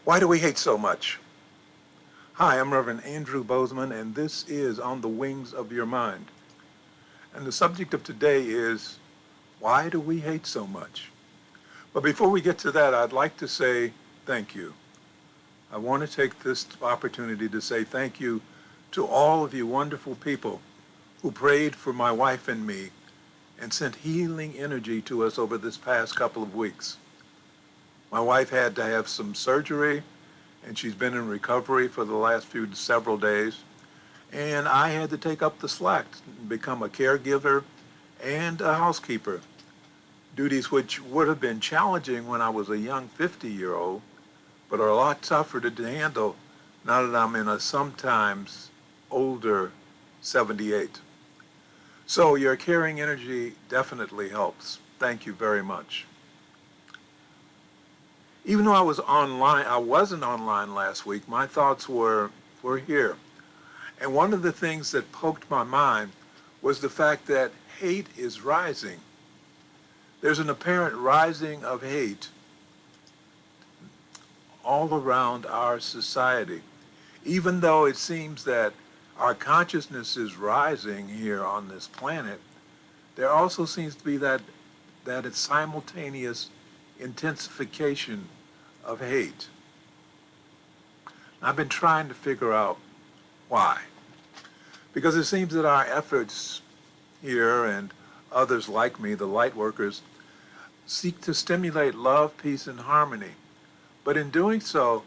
Why do we hate so much? Hi, I'm Reverend Andrew Bozeman, and this is On the Wings of Your Mind. And the subject of today is, why do we hate so much? But before we get to that, I'd like to say thank you. I want to take this opportunity to say thank you to all of you wonderful people who prayed for my wife and me and sent healing energy to us over this past couple of weeks. My wife had to have some surgery, and she's been in recovery for the last several days. And I had to take up the slack and become a caregiver and a housekeeper, duties which would have been challenging when I was a young 50-year-old, but are a lot tougher to handle now that I'm in a sometimes older 78. So your caring energy definitely helps. Thank you very much. Even though I wasn't online last week, my thoughts were here. And one of the things that poked my mind was the fact that hate is rising. There's an apparent rising of hate all around our society. Even though it seems that our consciousness is rising here on this planet, there also seems to be that it's simultaneous intensification of hate. I've been trying to figure out why. Because it seems that our efforts here and others like me, the light workers, seek to stimulate love, peace, and harmony. But in doing so,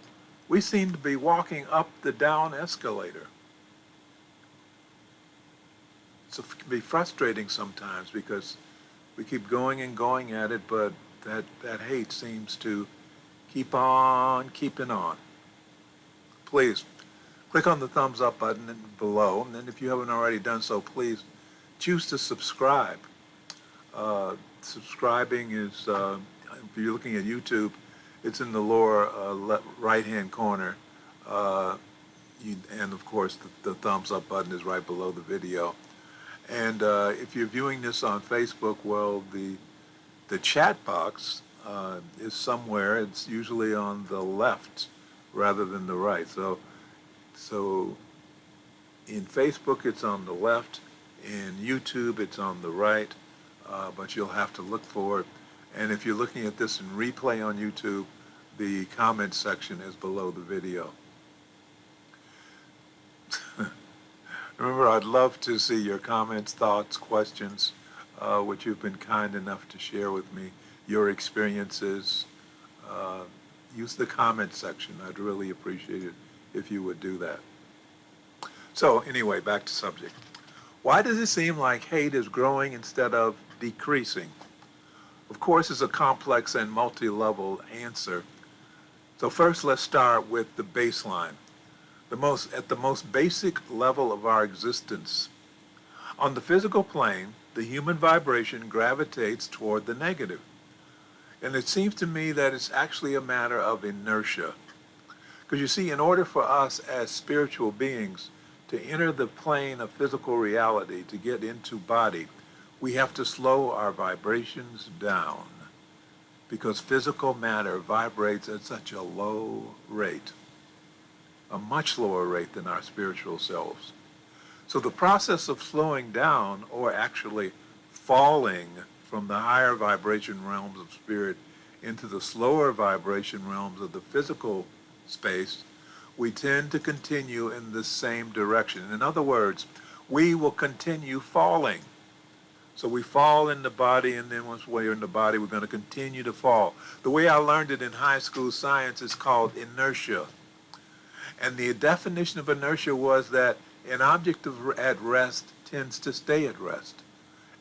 we seem to be walking up the down escalator. So it can be frustrating sometimes because we keep going and going at it, but that hate seems to keep on keeping on. Please, click on the thumbs up button below, and then if you haven't already done so, please choose to subscribe. Subscribing is, if you're looking at YouTube, it's in the lower right-hand corner. And of course, the thumbs up button is right below the video. And if you're viewing this on Facebook, well, the chat box is somewhere. It's usually on the left rather than the right. So in Facebook, it's on the left. In YouTube, it's on the right. But you'll have to look for it. And if you're looking at this in replay on YouTube, the comment section is below the video. Remember, I'd love to see your comments, thoughts, questions, which you've been kind enough to share with me, your experiences. Use the comment section. I'd really appreciate it if you would do that. So anyway, back to subject. Why does it seem like hate is growing instead of decreasing? Of course, it's a complex and multi-level answer. So first, let's start with the baseline. At the most basic level of our existence. On the physical plane, the human vibration gravitates toward the negative. And it seems to me that it's actually a matter of inertia. Because you see, in order for us as spiritual beings to enter the plane of physical reality, to get into body, we have to slow our vibrations down. Because physical matter vibrates at such a low rate. A much lower rate than our spiritual selves. So the process of slowing down, or actually falling from the higher vibration realms of spirit into the slower vibration realms of the physical space, we tend to continue in the same direction. In other words, we will continue falling. So we fall in the body, and then once we're in the body, we're going to continue to fall. The way I learned it in high school science is called inertia. And the definition of inertia was that an object at rest tends to stay at rest.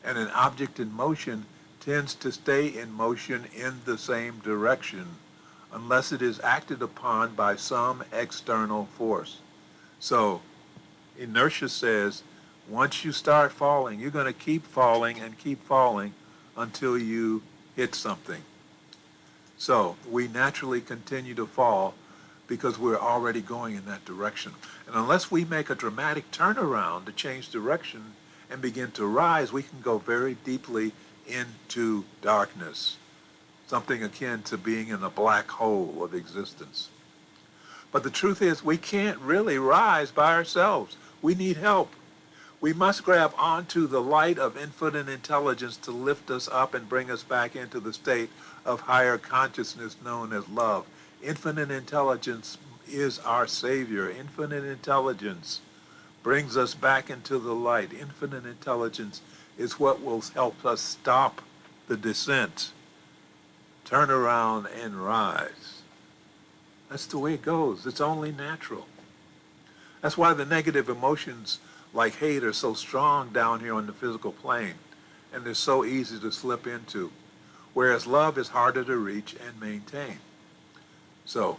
And an object in motion tends to stay in motion in the same direction unless it is acted upon by some external force. So inertia says once you start falling, you're going to keep falling and keep falling until you hit something. So we naturally continue to fall because we're already going in that direction. And unless we make a dramatic turnaround to change direction and begin to rise, we can go very deeply into darkness, something akin to being in a black hole of existence. But the truth is we can't really rise by ourselves. We need help. We must grab onto the light of infinite intelligence to lift us up and bring us back into the state of higher consciousness known as love. Infinite intelligence is our Savior. Infinite intelligence brings us back into the light. Infinite intelligence is what will help us stop the descent, turn around and rise. That's the way it goes. It's only natural. That's why the negative emotions like hate are so strong down here on the physical plane, and they're so easy to slip into, whereas love is harder to reach and maintain. So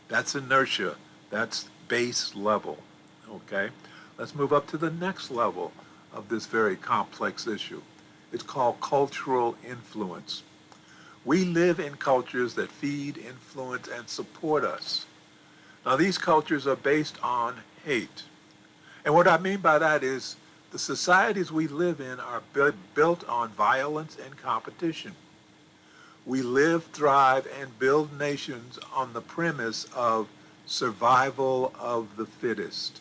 that's inertia. That's base level. Okay? Let's move up to the next level of this very complex issue. It's called cultural influence. We live in cultures that feed, influence, and support us. Now, these cultures are based on hate. And what I mean by that is the societies we live in are built on violence and competition. We live, thrive, and build nations on the premise of survival of the fittest.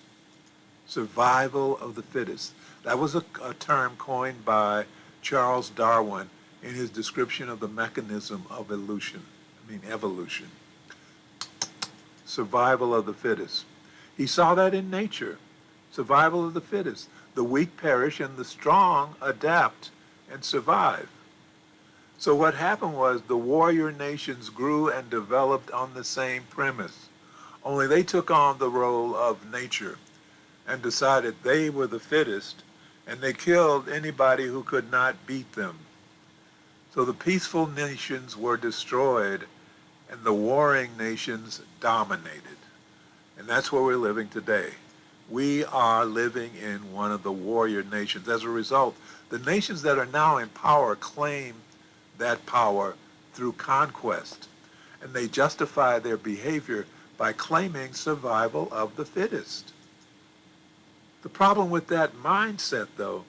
Survival of the fittest. That was a term coined by Charles Darwin in his description of the mechanism of evolution. Survival of the fittest. He saw that in nature. Survival of the fittest. The weak perish and the strong adapt and survive. So what happened was the warrior nations grew and developed on the same premise. Only they took on the role of nature and decided they were the fittest, and they killed anybody who could not beat them. So the peaceful nations were destroyed, and the warring nations dominated. And that's where we're living today. We are living in one of the warrior nations. As a result, the nations that are now in power claim that power through conquest, and they justify their behavior by claiming survival of the fittest. The problem with that mindset, though,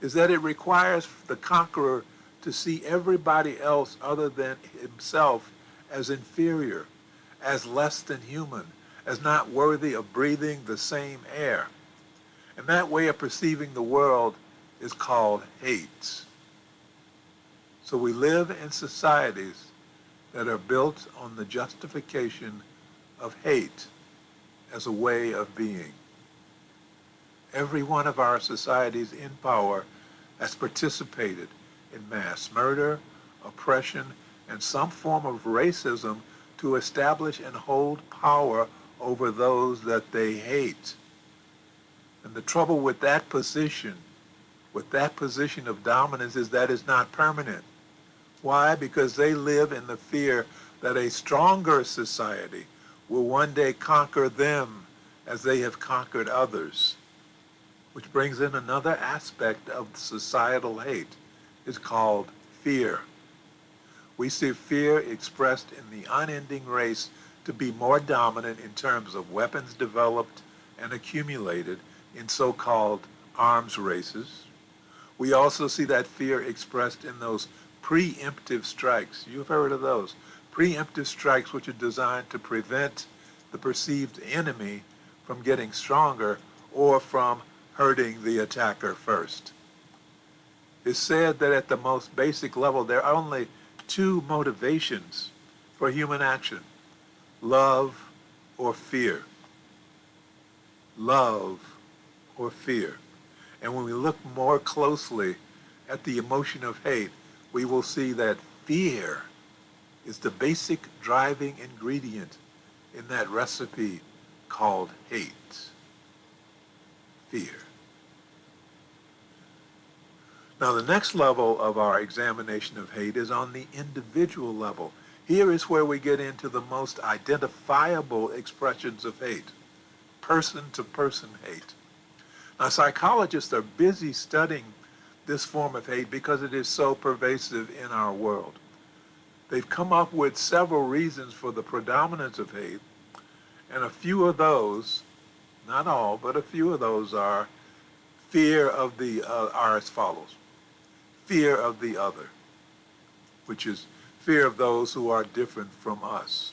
is that it requires the conqueror to see everybody else other than himself as inferior, as less than human, as not worthy of breathing the same air. And that way of perceiving the world is called hate. So we live in societies that are built on the justification of hate as a way of being. Every one of our societies in power has participated in mass murder, oppression, and some form of racism to establish and hold power over those that they hate. And the trouble with that position of dominance, is that it's not permanent. Why? Because they live in the fear that a stronger society will one day conquer them as they have conquered others. Which brings in another aspect of societal hate. It's called fear. We see fear expressed in the unending race to be more dominant in terms of weapons developed and accumulated in so-called arms races. We also see that fear expressed in those preemptive strikes. You've heard of those. Preemptive strikes which are designed to prevent the perceived enemy from getting stronger or from hurting the attacker first. It's said that at the most basic level, there are only two motivations for human action: love or fear. Love or fear. And when we look more closely at the emotion of hate, we will see that fear is the basic driving ingredient in that recipe called hate. Fear. Now, the next level of our examination of hate is on the individual level. Here is where we get into the most identifiable expressions of hate, person-to-person hate. Now, psychologists are busy studying this form of hate because it is so pervasive in our world. They've come up with several reasons for the predominance of hate, and a few of those, not all, but a few of those are are as follows. Fear of the other, which is fear of those who are different from us.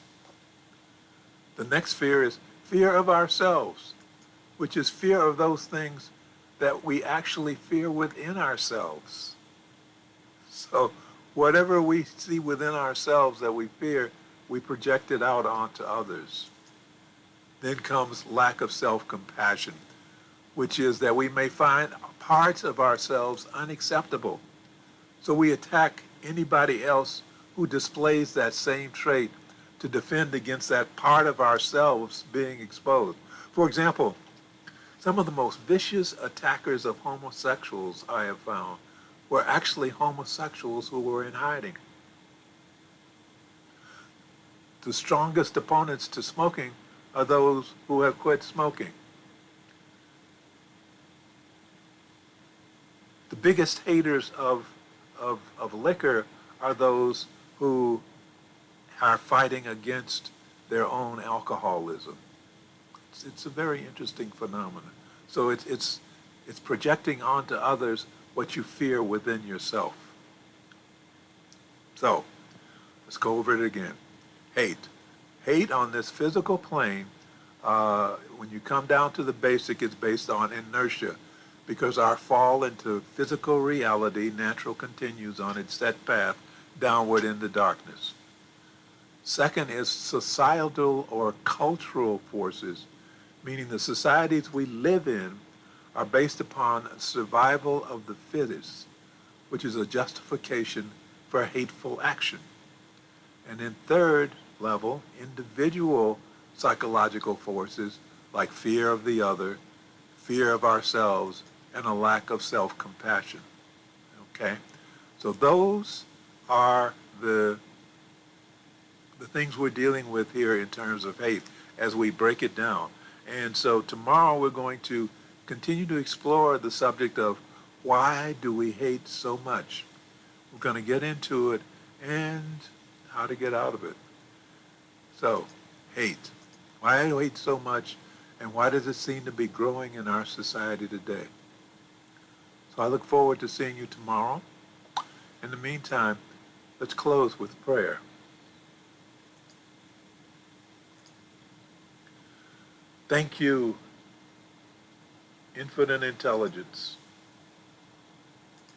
The next fear is fear of ourselves, which is fear of those things that we actually fear within ourselves. So whatever we see within ourselves that we fear, we project it out onto others. Then comes lack of self-compassion, which is that we may find parts of ourselves unacceptable. So we attack anybody else who displays that same trait to defend against that part of ourselves being exposed. For example, some of the most vicious attackers of homosexuals I have found were actually homosexuals who were in hiding. The strongest opponents to smoking are those who have quit smoking. The biggest haters of liquor are those who are fighting against their own alcoholism. It's a very interesting phenomenon. So it's projecting onto others what you fear within yourself. So let's go over it again. Hate. Hate on this physical plane, when you come down to the basic, it's based on inertia, because our fall into physical reality, natural, continues on its set path downward into darkness. Second is societal or cultural forces, meaning the societies we live in are based upon survival of the fittest, which is a justification for hateful action. And then third level, individual psychological forces like fear of the other, fear of ourselves, and a lack of self-compassion. Okay? So those are the things we're dealing with here in terms of hate as we break it down. And so tomorrow we're going to continue to explore the subject of why do we hate so much? We're going to get into it and how to get out of it. So, hate. Why do we hate so much, and why does it seem to be growing in our society today? So I look forward to seeing you tomorrow. In the meantime, let's close with prayer. Thank you, infinite intelligence.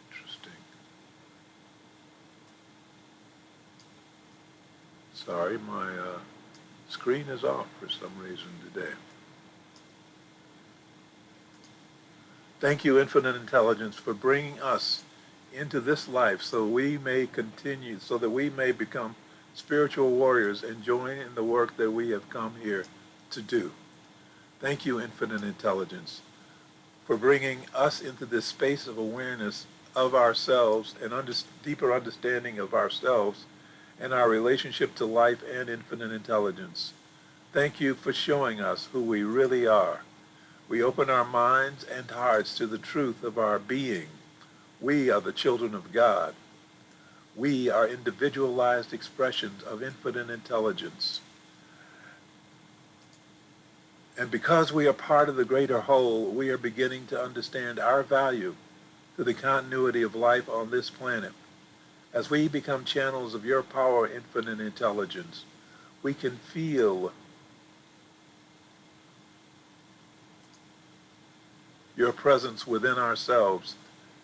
Interesting. Sorry, my screen is off for some reason today. Thank you, infinite intelligence, for bringing us into this life so we may continue, so that we may become spiritual warriors and join in the work that we have come here to do. Thank you, infinite intelligence, for bringing us into this space of awareness of ourselves and deeper understanding of ourselves and our relationship to life and infinite intelligence. Thank you for showing us who we really are. We open our minds and hearts to the truth of our being. We are the children of God. We are individualized expressions of infinite intelligence. And because we are part of the greater whole, we are beginning to understand our value to the continuity of life on this planet. As we become channels of your power, infinite intelligence, we can feel your presence within ourselves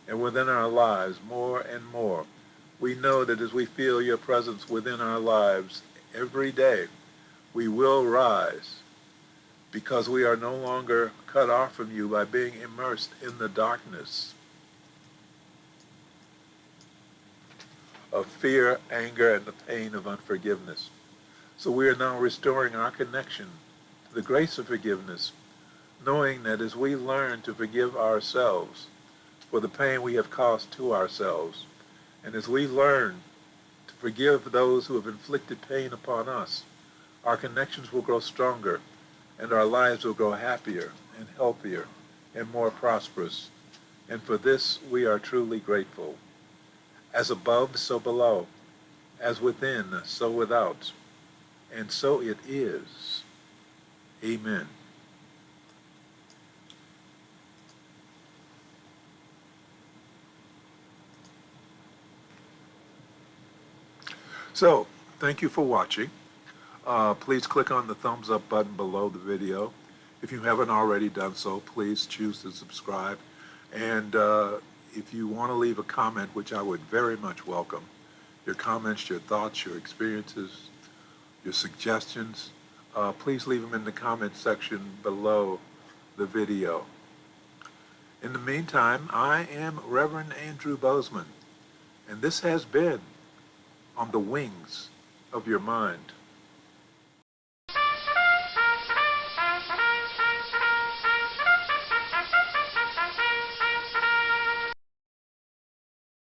and within our lives more and more. We know that as we feel your presence within our lives every day, we will rise because we are no longer cut off from you by being immersed in the darkness of fear, anger, and the pain of unforgiveness. So we are now restoring our connection to the grace of forgiveness, knowing that as we learn to forgive ourselves for the pain we have caused to ourselves, and as we learn to forgive those who have inflicted pain upon us, our connections will grow stronger, and our lives will grow happier and healthier and more prosperous. And for this, we are truly grateful. As above, so below. As within, so without. And so it is. Amen. So, thank you for watching. Please click on the thumbs up button below the video. If you haven't already done so, please choose to subscribe. And if you want to leave a comment, which I would very much welcome, your comments, your thoughts, your experiences, your suggestions, please leave them in the comment section below the video. In the meantime, I am Reverend Andrew Bozeman, and this has been On the Wings of Your Mind.